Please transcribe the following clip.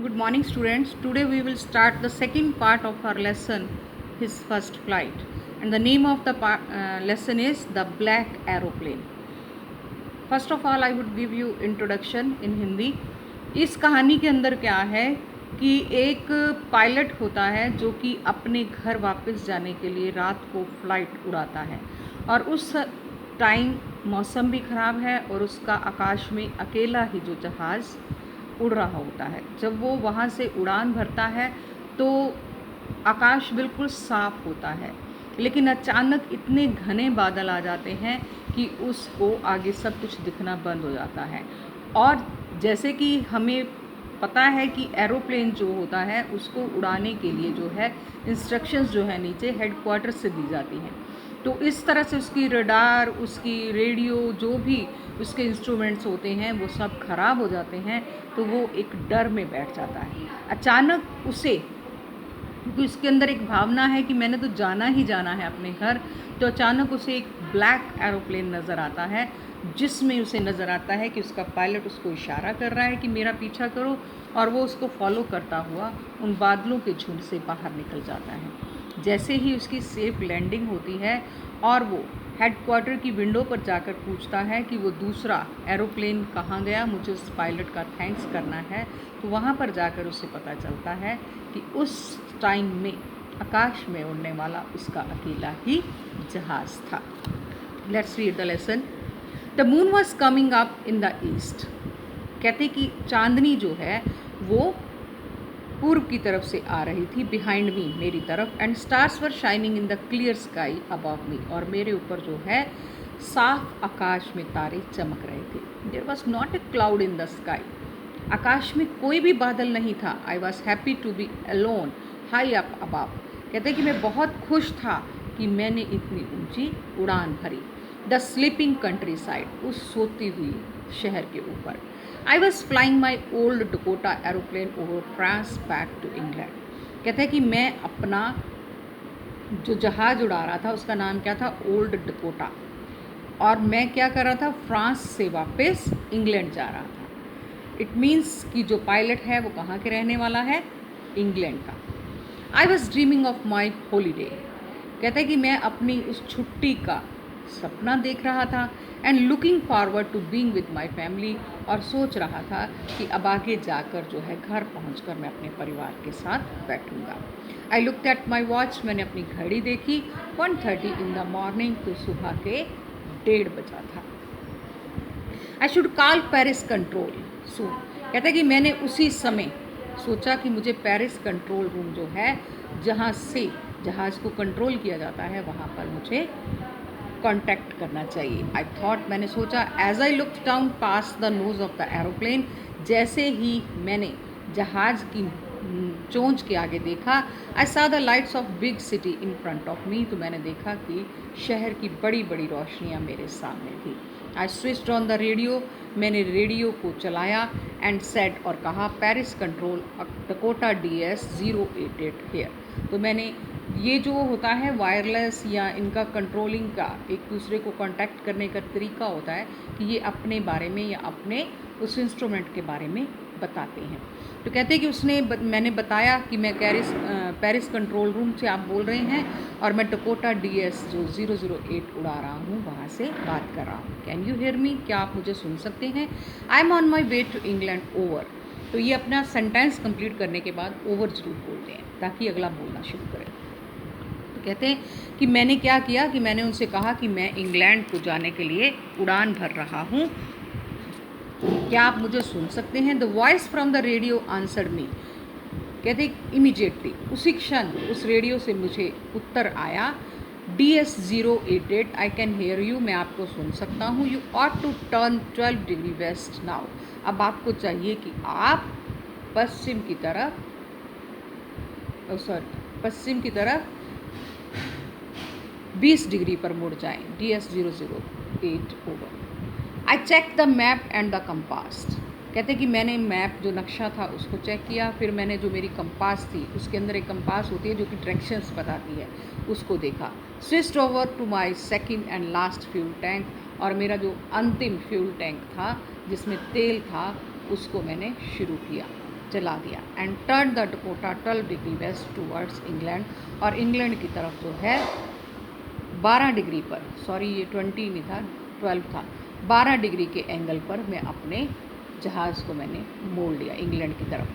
Good morning, students. Today we will start the second part of our lesson, his first flight. And the name of the lesson is The Black Aeroplane. First of all I would give you introduction in Hindi. इस कहानी के अंदर क्या है कि एक pilot होता है जो कि अपने घर वापस जाने के लिए रात को फ्लाइट उड़ाता है और उस टाइम मौसम भी ख़राब है और उसका आकाश में अकेला ही जो जहाज़ उड़ रहा होता है. जब वो वहाँ से उड़ान भरता है तो आकाश बिल्कुल साफ होता है, लेकिन अचानक इतने घने बादल आ जाते हैं कि उसको आगे सब कुछ दिखना बंद हो जाता है. और जैसे कि हमें पता है कि एरोप्लेन जो होता है उसको उड़ाने के लिए जो है इंस्ट्रक्शंस जो है नीचे हेडक्वार्टर से दी जाती हैं, तो इस तरह से उसकी रडार, उसकी रेडियो, जो भी उसके इंस्ट्रूमेंट्स होते हैं वो सब ख़राब हो जाते हैं. तो वो एक डर में बैठ जाता है. अचानक उसे, क्योंकि उसके अंदर एक भावना है कि मैंने तो जाना ही जाना है अपने घर, तो अचानक उसे एक ब्लैक एरोप्लेन नज़र आता है जिसमें उसे नज़र आता है कि उसका पायलट उसको इशारा कर रहा है कि मेरा पीछा करो, और वो उसको फॉलो करता हुआ उन बादलों के झुंड से बाहर निकल जाता है. जैसे ही उसकी सेफ लैंडिंग होती है और वो हेडक्वार्टर की विंडो पर जाकर पूछता है कि वो दूसरा एरोप्लेन कहाँ गया, मुझे उस पायलट का थैंक्स करना है, तो वहाँ पर जाकर उसे पता चलता है कि उस टाइम में आकाश में उड़ने वाला उसका अकेला ही जहाज़ था. Let's read the lesson. The moon was coming up in the east. कहते कि चांदनी जो है वो पूर्व की तरफ से आ रही थी, बिहाइंड मी, मेरी तरफ. And stars were shining in the clear sky above मी. और मेरे ऊपर जो है साफ आकाश में तारे चमक रहे थे. There was not a cloud in the sky. आकाश में कोई भी बादल नहीं था. I was happy to be alone high up above. कहते कि मैं बहुत खुश था कि मैंने इतनी ऊंची उड़ान भरी. द स्लीपिंग कंट्री साइड, उस सोती हुई शहर के ऊपर. I was flying my old Dakota aeroplane over France back to England. कहते हैं कि मैं अपना जो जहाज़ उड़ा रहा था उसका नाम क्या था, ओल्ड डकोटा, और मैं क्या कर रहा था, फ्रांस से वापस इंग्लैंड जा रहा था. इट मीन्स कि जो पायलट है वो कहाँ के रहने वाला है, इंग्लैंड का. I was dreaming of my holiday. कहते हैं कि मैं अपनी उस छुट्टी का सपना देख रहा था. And looking forward to being with my family. और सोच रहा था कि अब आगे जाकर जो है घर पहुंचकर मैं अपने परिवार के साथ बैठूंगा. I looked at my watch. मैंने अपनी घड़ी देखी. 1:30 इन द मॉर्निंग. तो सुबह के 1:30 बजा था. I should call Paris control soon. कहते कि मैंने उसी समय सोचा कि मुझे पेरिस कंट्रोल रूम जो है जहाँ से जहाज़ को कंट्रोल किया जाता है वहाँ पर मुझे कॉन्टैक्ट करना चाहिए. आई थॉट, मैंने सोचा. As I look down past the nose of the aeroplane. जैसे ही मैंने जहाज़ की चोंच के आगे देखा, आई सा the lights off big city in front of me. तो मैंने देखा कि शहर की बड़ी बड़ी रोशनियाँ मेरे सामने थी. I switched on the radio. मैंने रेडियो को चलाया एंड सेड, और कहा, Paris control Dakota DS 088 here. तो मैंने ये जो होता है वायरलेस या इनका कंट्रोलिंग का एक दूसरे को कांटेक्ट करने का तरीका होता है कि ये अपने बारे में या अपने उस इंस्ट्रूमेंट के बारे में बताते हैं. तो कहते हैं कि मैंने बताया कि मैं पेरिस कंट्रोल रूम से आप बोल रहे हैं और मैं डकोटा DS जो 008 उड़ा रहा हूँ वहाँ से बात कर रहा हूँ. कैन यू हेयर मी, क्या आप मुझे सुन सकते हैं. I am on my way to England over. तो ये अपना सेंटेंस कंप्लीट करने के बाद ओवर जरूर बोलते हैं ताकि अगला बोलना शुरू करें. कहते हैं कि मैंने क्या किया कि मैंने उनसे कहा कि मैं इंग्लैंड को जाने के लिए उड़ान भर रहा हूँ, क्या आप मुझे सुन सकते हैं. The voice from the radio answered me. कहते इमीडिएटली, उसी क्षण उस रेडियो से मुझे उत्तर आया. DS 088, I can hear you. मैं आपको सुन सकता हूँ. You ought to turn 12 degree west now. अब आपको चाहिए कि आप पश्चिम की तरफ 20 डिग्री पर मुड़ जाएं. DS 008 over. I check the map and the compass. कहते कि मैंने मैप जो नक्शा था उसको चेक किया. फिर मैंने जो मेरी कंपास थी, उसके अंदर एक कंपास होती है जो कि डायरेक्शंस बताती है, उसको देखा. Switched over to my second and last fuel tank. और मेरा जो अंतिम फ्यूल टैंक था जिसमें तेल था उसको मैंने शुरू किया. चला दिया and turn the Dakota 12 degree waste towards England, और इंग्लैंड की तरफ जो है 12 डिग्री पर, सॉरी ये 20 नहीं था 12 था, 12 डिग्री के एंगल पर मैं अपने जहाज़ को मैंने मोड़ लिया इंग्लैंड की तरफ।